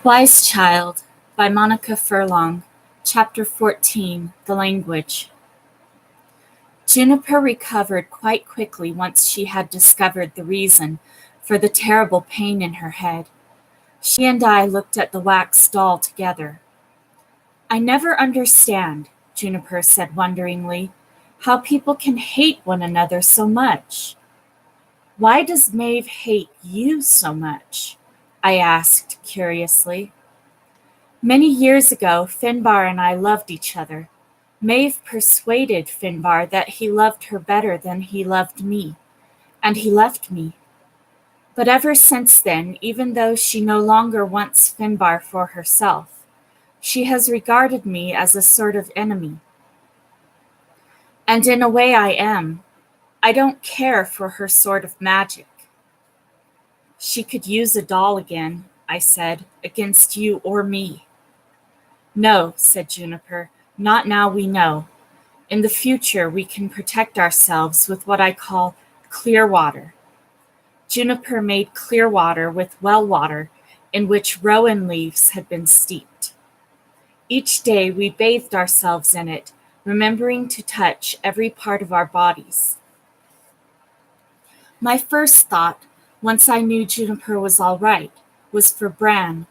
Wise Child by Monica Furlong, Chapter 14, The Language. Juniper recovered quite quickly once she had discovered the reason for the terrible pain in her head. She and I looked at the wax doll together. "I never understand," Juniper said wonderingly, "how people can hate one another so much." "Why does Maeve hate you so much?" I asked curiously. "Many years ago, Finbar and I loved each other. Maeve persuaded Finbar that he loved her better than he loved me, and he left me. But ever since then, even though she no longer wants Finbar for herself, she has regarded me as a sort of enemy. And in a way I am. I don't care for her sort of magic." "She could use a doll again," I said, "against you or me." "No," said Juniper, "not now we know. In the future, we can protect ourselves with what I call clear water." Juniper made clear water with well water in which rowan leaves had been steeped. Each day we bathed ourselves in it, remembering to touch every part of our bodies. My first thought, once I knew Juniper was all right, was for Bran.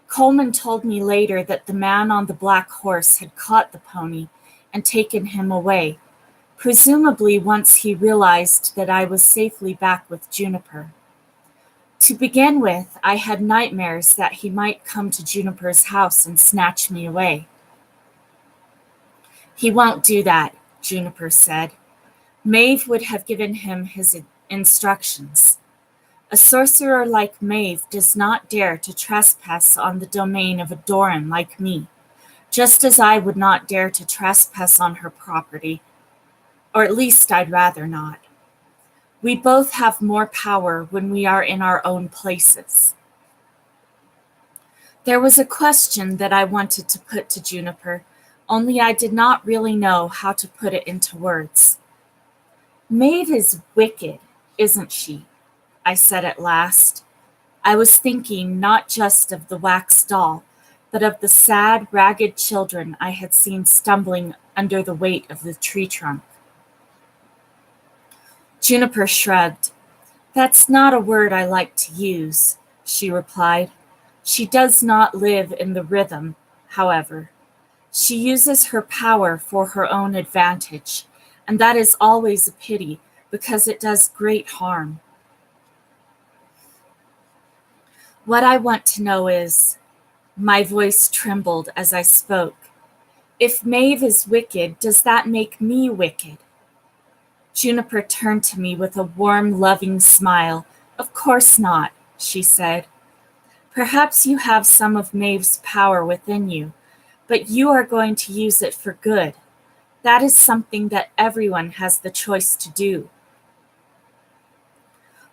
Coleman told me later that the man on the black horse had caught the pony and taken him away, presumably once he realized that I was safely back with Juniper. To begin with, I had nightmares that he might come to Juniper's house and snatch me away. "He won't do that," Juniper said. "Maeve would have given him his instructions. A sorcerer like Maeve does not dare to trespass on the domain of a Doran like me, just as I would not dare to trespass on her property, or at least I'd rather not. We both have more power when we are in our own places." There was a question that I wanted to put to Juniper, only I did not really know how to put it into words. "Maeve is wicked, isn't she?" I said at last. I was thinking not just of the wax doll, but of the sad, ragged children I had seen stumbling under the weight of the tree trunk. Juniper shrugged. "That's not a word I like to use," she replied. "She does not live in the rhythm, however. She uses her power for her own advantage, and that is always a pity because it does great harm. What I want to know is," my voice trembled as I spoke, "if Maeve is wicked, does that make me wicked?" Juniper turned to me with a warm, loving smile. "Of course not," she said. "Perhaps you have some of Maeve's power within you, but you are going to use it for good. That is something that everyone has the choice to do."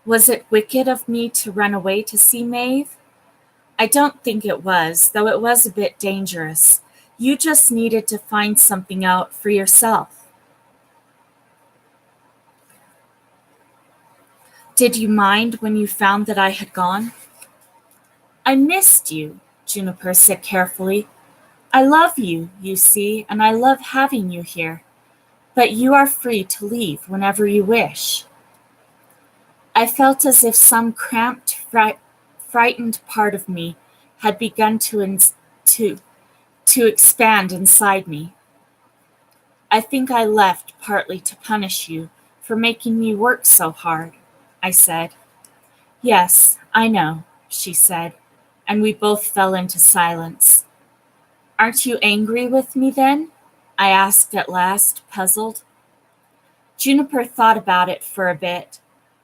Was it wicked of me to run away to see Maeve? I don't think it was, though it was a bit dangerous. You just needed to find something out for yourself. "Did you mind when you found that I had gone?" "I missed you," Juniper said carefully. "I love you, you see, and I love having you here. But you are free to leave whenever you wish." I felt as if some cramped, frightened part of me had begun to expand inside me. "I think I left partly to punish you for making me work so hard," I said. "Yes, I know," she said, and we both fell into silence. "Aren't you angry with me then?" I asked at last, puzzled. Juniper thought about it for a bit.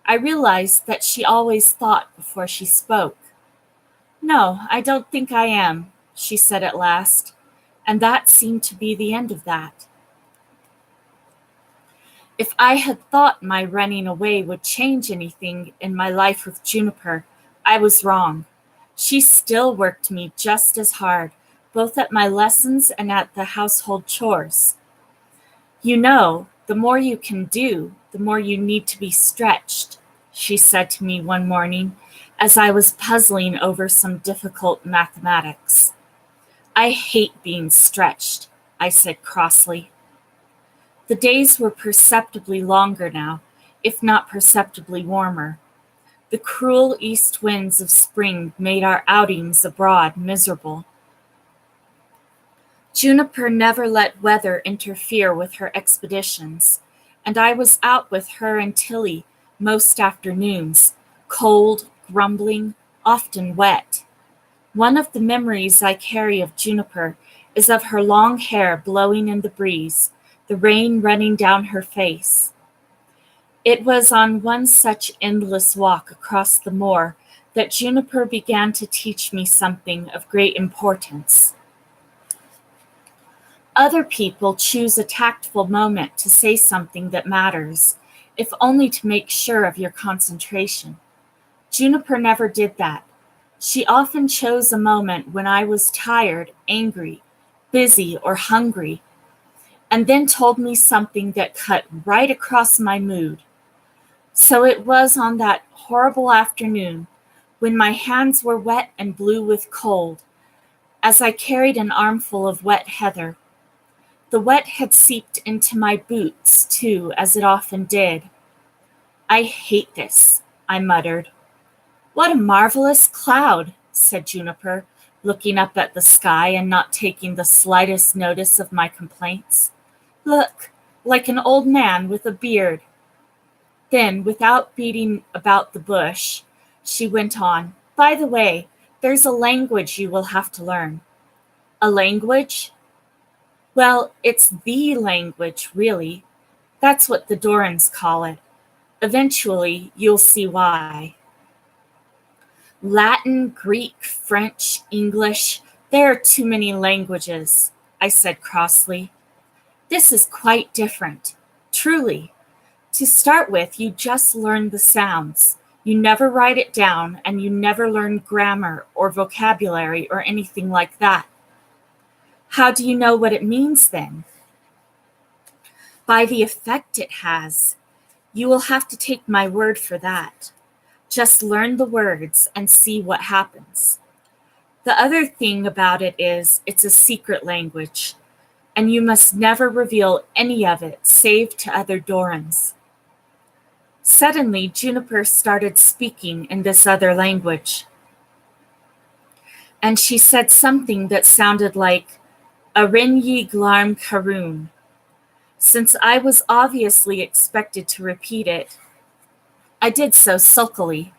I realized that she always thought before she spoke. "No, I don't think I am," she said at last, and that seemed to be the end of that. If I had thought my running away would change anything in my life with Juniper, I was wrong. She still worked me just as hard, both at my lessons and at the household chores. You know, the more you can do, the more you need to be stretched. she said to me one morning as I was puzzling over some difficult mathematics. I hate being stretched, I said crossly. The days were perceptibly longer now, if not perceptibly warmer. The cruel east winds of spring made our outings abroad miserable. Juniper never let weather interfere with her expeditions, and I was out with her and Tilly most afternoons, cold, grumbling, often wet. One of the memories I carry of Juniper is of her long hair blowing in the breeze, the rain running down her face. It was on one such endless walk across the moor that Juniper began to teach me something of great importance. Other people choose a tactful moment to say something that matters, if only to make sure of your concentration. Juniper never did that. She often chose a moment when I was tired, angry, busy, or hungry, and then told me something that cut right across my mood. So it was on that horrible afternoon, when my hands were wet and blue with cold, as I carried an armful of wet heather. The wet had seeped into my boots, too, as it often did. I hate this, I muttered. What a marvelous cloud, said Juniper, looking up at the sky and not taking the slightest notice of my complaints. Look, like an old man with a beard. Then, without beating about the bush, she went on, By the way, there's a language you will have to learn. A language? Well, it's the language, really. That's what the Dorans call it. Eventually, you'll see why. Latin, Greek, French, English, there are too many languages, I said crossly. This is quite different, truly. To start with, you just learn the sounds. You never write it down, and you never learn grammar or vocabulary or anything like that. How do you know what it means then? By the effect it has. You will have to take my word for that. Just learn the words and see what happens. The other thing about it is it's a secret language, and you must never reveal any of it save to other Dorans. Suddenly, Juniper started speaking in this other language, and she said something that sounded like Arinyi Glarm Karun. Since I was obviously expected to repeat it, I did so sulkily.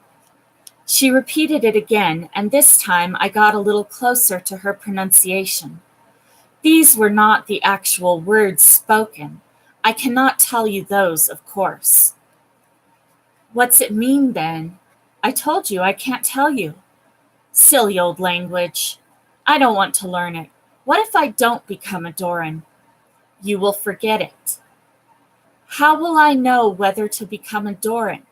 She repeated it again, and this time I got a little closer to her pronunciation. These were not the actual words spoken. I cannot tell you those, of course. What's it mean, then? I told you I can't tell you. Silly old language. I don't want to learn it. What if I don't become a Doran? You will forget it. How will I know whether to become a Doran?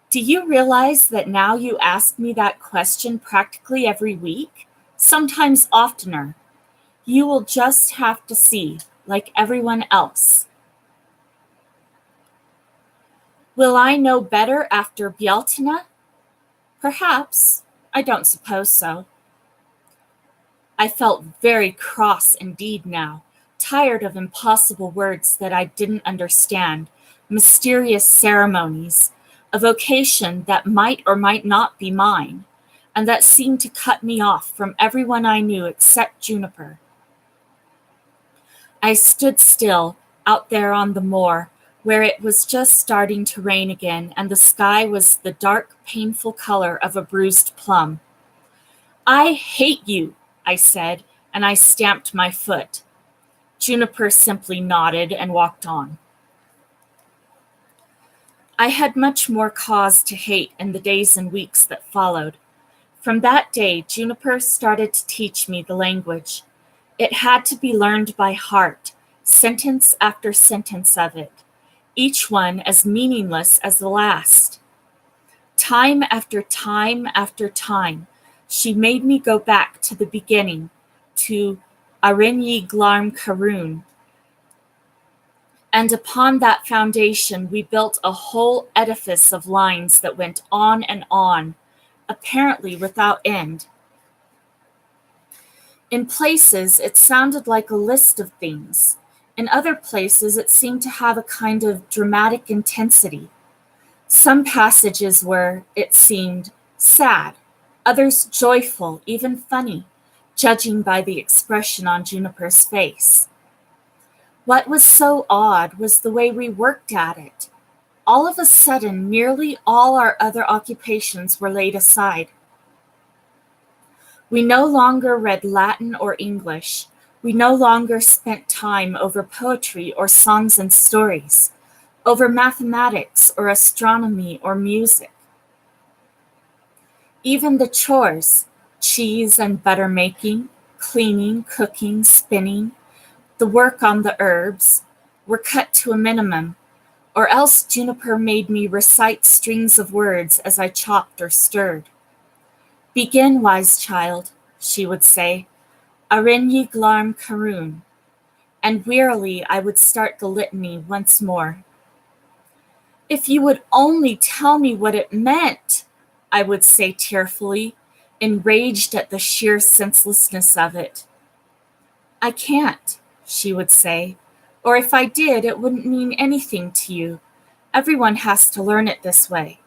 Do you realize that now you ask me that question practically every week? Sometimes oftener. You will just have to see, like everyone else. Will I know better after Bjaltina? Perhaps. I don't suppose so. I felt very cross indeed now, tired of impossible words that I didn't understand, mysterious ceremonies, a vocation that might or might not be mine, and that seemed to cut me off from everyone I knew except Juniper. I stood still, out there on the moor, where it was just starting to rain again, and the sky was the dark, painful color of a bruised plum. I hate you, I said, and I stamped my foot. Juniper simply nodded and walked on. I had much more cause to hate in the days and weeks that followed. From that day, Juniper started to teach me the language. It had to be learned by heart, sentence after sentence of it, each one as meaningless as the last. Time after time after time, she made me go back to the beginning, to Arinyi Glarm Karun, And upon that foundation we built a whole edifice of lines that went on, apparently without end. In places it sounded like a list of things. In other places it seemed to have a kind of dramatic intensity. Some passages were, it seemed, sad, others joyful, even funny, judging by the expression on Juniper's face. What was so odd was the way we worked at it. All of a sudden, nearly all our other occupations were laid aside. We no longer read Latin or English. We no longer spent time over poetry or songs and stories, over mathematics or astronomy or music. Even the chores, cheese and butter making, cleaning, cooking, spinning, the work on the herbs, were cut to a minimum, or else Juniper made me recite strings of words as I chopped or stirred. "Begin, wise child," she would say, "Arinyi glarm karun," and wearily I would start the litany once more. "If you would only tell me what it meant," I would say tearfully, enraged at the sheer senselessness of it. "I can't," she would say, "or if I did, it wouldn't mean anything to you. Everyone has to learn it this way."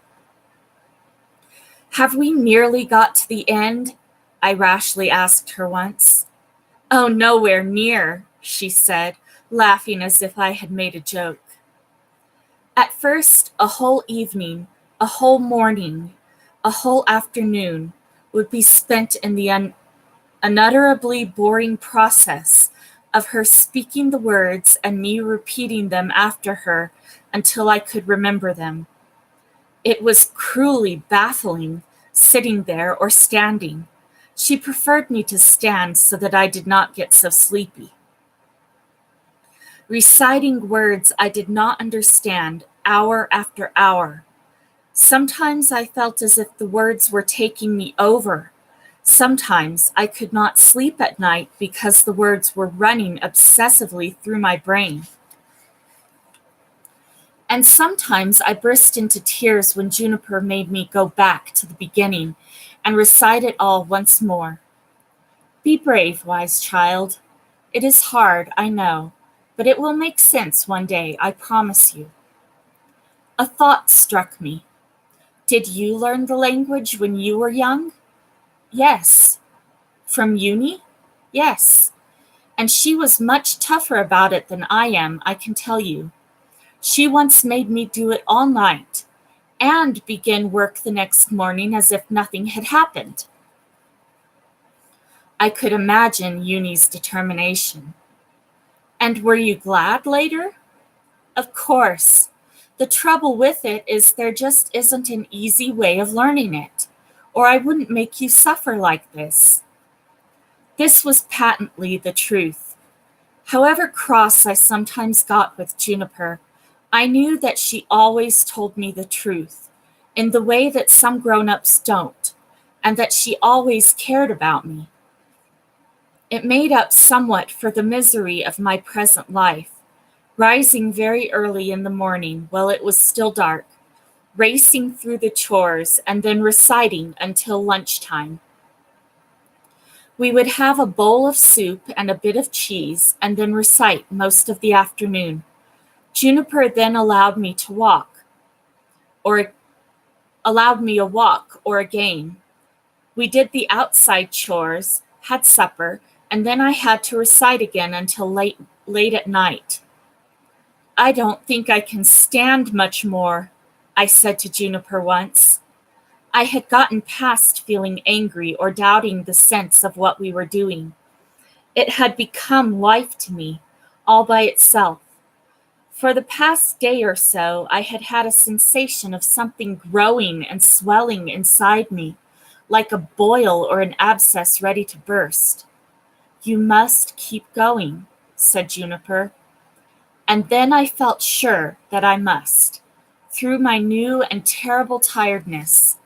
"Have we nearly got to the end?" I rashly asked her once. "Oh, nowhere near," she said, laughing as if I had made a joke. At first, a whole evening, a whole morning, a whole afternoon would be spent in the unutterably boring process of her speaking the words and me repeating them after her until I could remember them. It was cruelly baffling, sitting there or standing. She preferred me to stand so that I did not get so sleepy. Reciting words I did not understand hour after hour. Sometimes I felt as if the words were taking me over. Sometimes I could not sleep at night because the words were running obsessively through my brain. And sometimes I burst into tears when Juniper made me go back to the beginning and recite it all once more. "Be brave, wise child. It is hard, I know, but it will make sense one day, I promise you." A thought struck me. "Did you learn the language when you were young?" "Yes." "From Uni?" "Yes." "And she was much tougher about it than I am, I can tell you. She once made me do it all night and begin work the next morning as if nothing had happened." I could imagine Uni's determination. "And were you glad later?" "Of course. The trouble with it is there just isn't an easy way of learning it, or I wouldn't make you suffer like this." This was patently the truth. However cross I sometimes got with Juniper, I knew that she always told me the truth, in the way that some grown-ups don't, and that she always cared about me. It made up somewhat for the misery of my present life, rising very early in the morning while it was still dark, racing through the chores, and then reciting until lunchtime. We would have a bowl of soup and a bit of cheese, and then recite most of the afternoon. Juniper then allowed me a walk or a game. We did the outside chores, had supper, and then I had to recite again until late at night. "I don't think I can stand much more," I said to Juniper once. I had gotten past feeling angry or doubting the sense of what we were doing. It had become life to me, all by itself. For the past day or so, I had had a sensation of something growing and swelling inside me, like a boil or an abscess ready to burst. "You must keep going," said Juniper. And then I felt sure that I must, through my new and terrible tiredness.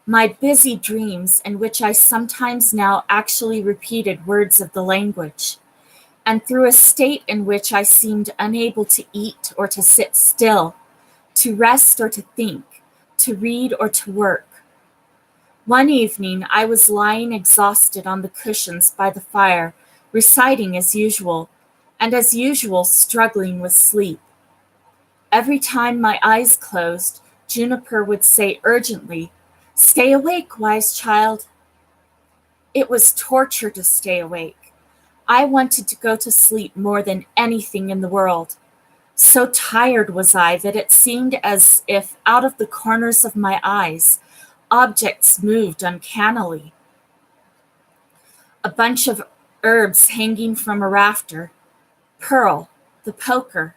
My busy dreams, in which I sometimes now actually repeated words of the language. and through a state in which I seemed unable to eat or to sit still, to rest or to think, to read or to work. One evening, I was lying exhausted on the cushions by the fire, reciting as usual, and as usual struggling with sleep. Every time my eyes closed, Juniper would say urgently, "Stay awake, wise child." It was torture to stay awake. I wanted to go to sleep more than anything in the world. So tired was I that it seemed as if out of the corners of my eyes, objects moved uncannily. A bunch of herbs hanging from a rafter, Pearl, the poker.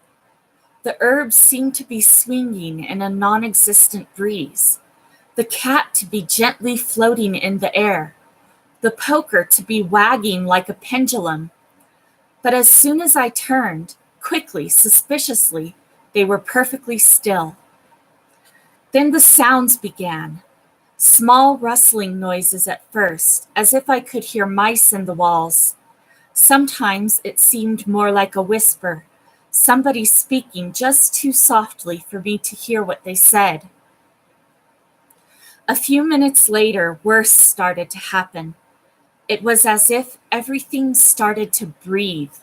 The herbs seemed to be swinging in a non-existent breeze, the cat to be gently floating in the air, the poker to be wagging like a pendulum. But as soon as I turned, quickly, suspiciously, they were perfectly still. Then the sounds began, small rustling noises at first, as if I could hear mice in the walls. Sometimes it seemed more like a whisper, somebody speaking just too softly for me to hear what they said. A few minutes later, worse started to happen. It was as if everything started to breathe.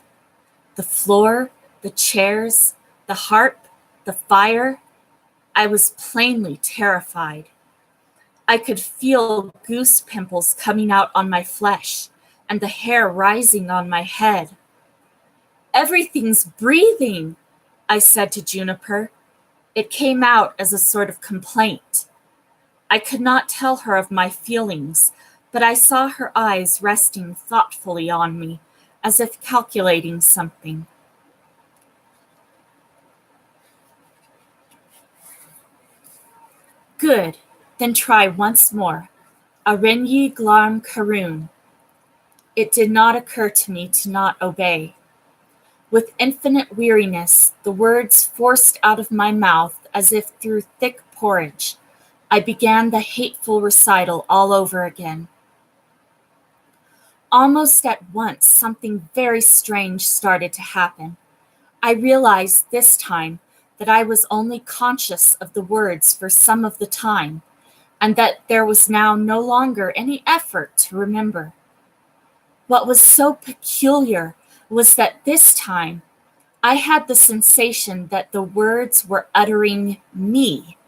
The floor, the chairs, the harp, the fire. I was plainly terrified. I could feel goose pimples coming out on my flesh and the hair rising on my head. "Everything's breathing," I said to Juniper. It came out as a sort of complaint. I could not tell her of my feelings, but I saw her eyes resting thoughtfully on me, as if calculating something. "Good, then try once more. Arenyi glarm karun." It did not occur to me to not obey. With infinite weariness, the words forced out of my mouth as if through thick porridge, I began the hateful recital all over again. Almost at once, something very strange started to happen. I realized this time that I was only conscious of the words for some of the time, and that there was now no longer any effort to remember. What was so peculiar was that this time I had the sensation that the words were uttering me,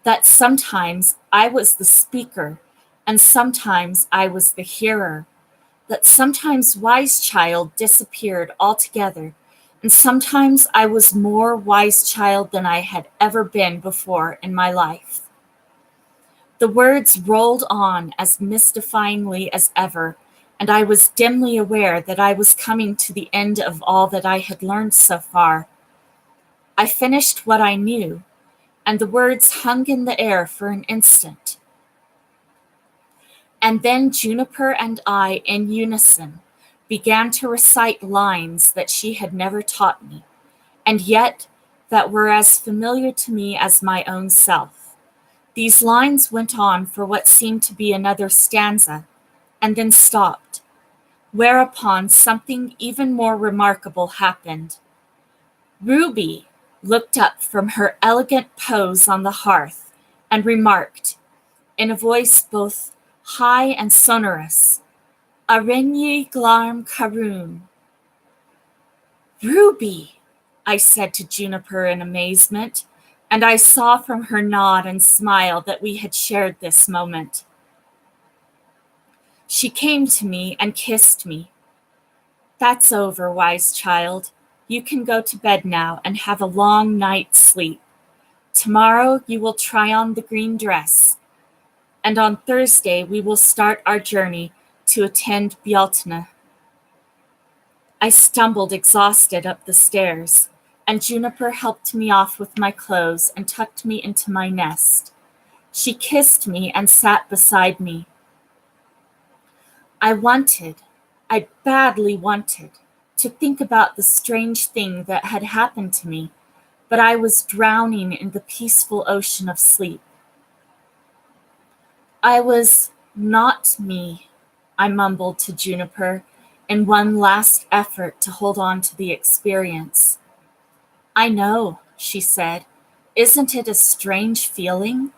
that sometimes I was the speaker and sometimes I was the hearer, that sometimes Wise Child disappeared altogether and sometimes I was more Wise Child than I had ever been before in my life. The words rolled on as mystifyingly as ever, and I was dimly aware that I was coming to the end of all that I had learned so far. I finished what I knew, and the words hung in the air for an instant. And then Juniper and I, in unison, began to recite lines that she had never taught me, and yet that were as familiar to me as my own self. These lines went on for what seemed to be another stanza, and then stopped, whereupon something even more remarkable happened. Ruby looked up from her elegant pose on the hearth and remarked, in a voice both high and sonorous, "Arenyi glarm karun." "Ruby," I said to Juniper in amazement, and I saw from her nod and smile that we had shared this moment. She came to me and kissed me. "That's over, Wise Child. You can go to bed now and have a long night's sleep. Tomorrow you will try on the green dress, and on Thursday we will start our journey to attend Bjaltna." I stumbled exhausted up the stairs, and Juniper helped me off with my clothes and tucked me into my nest. She kissed me and sat beside me. I badly wanted, to think about the strange thing that had happened to me, but I was drowning in the peaceful ocean of sleep. "I was not me," I mumbled to Juniper, in one last effort to hold on to the experience. I know, she said. Isn't it a strange feeling?